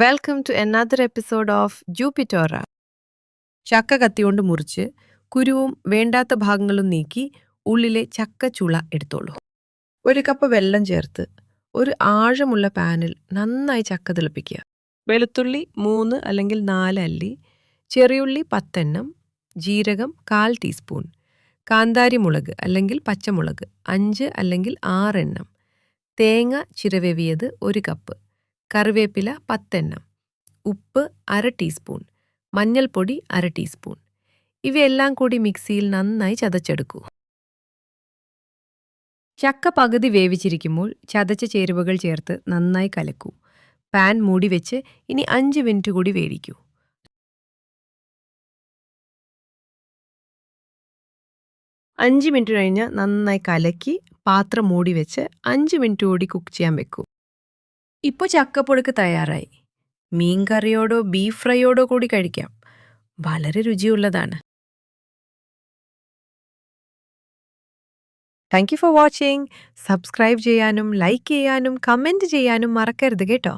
Welcome to another episode of ജൂപ്പിറ്റോറ. ചക്ക കത്തിയോണ്ട് മുറിച്ച് കുരുവും വേണ്ടാത്ത ഭാഗങ്ങളും നീക്കി ഉള്ളിലെ ചക്ക ചുള എടുത്തോളൂ. 1 കപ്പ് വെള്ളം ചേർത്ത് ഒരു ആഴമുള്ള പാനിൽ നന്നായി ചക്ക തിളപ്പിക്കുക. വെളുത്തുള്ളി 3 അല്ലെങ്കിൽ 4 അല്ലി, ചെറിയുള്ളി 10 എണ്ണം, ജീരകം 1/4 ടീസ്പൂൺ, കാന്താരി മുളക് അല്ലെങ്കിൽ പച്ചമുളക് 5 അല്ലെങ്കിൽ 6 എണ്ണം, തേങ്ങ ചിരവിയത് 1 കപ്പ്, കറിവേപ്പില 10 എണ്ണം, ഉപ്പ് 1/2 ടീസ്പൂൺ, മഞ്ഞൾപ്പൊടി 1/2 ടീസ്പൂൺ. ഇവയെല്ലാം കൂടി മിക്സിയിൽ നന്നായി ചതച്ചെടുക്കൂ. ചക്ക പകുതി വേവിച്ചിരിക്കുമ്പോൾ ചതച്ച ചേരുവകൾ ചേർത്ത് നന്നായി കലക്കൂ. പാൻ മൂടി വെച്ച് ഇനി 5 മിനിറ്റ് കൂടി വേവിക്കൂ. 5 മിനിറ്റ് കഴിഞ്ഞ് നന്നായി കലക്കി പാത്രം മൂടി വെച്ച് 5 മിനിറ്റ് കൂടി കുക്ക് ചെയ്യാൻ വെക്കൂ. ഇപ്പോൾ ചക്കപ്പുഴുക്ക് തയ്യാറായി. മീൻ കറിയോടോ ബീഫ് ഫ്രൈയോടോ കൂടി കഴിക്കാം. വളരെ രുചിയുള്ളതാണ്. Thank you for watching. Subscribe ചെയ്യാനും ലൈക്ക് ചെയ്യാനും കമൻറ്റ് ചെയ്യാനും മറക്കരുത് കേട്ടോ.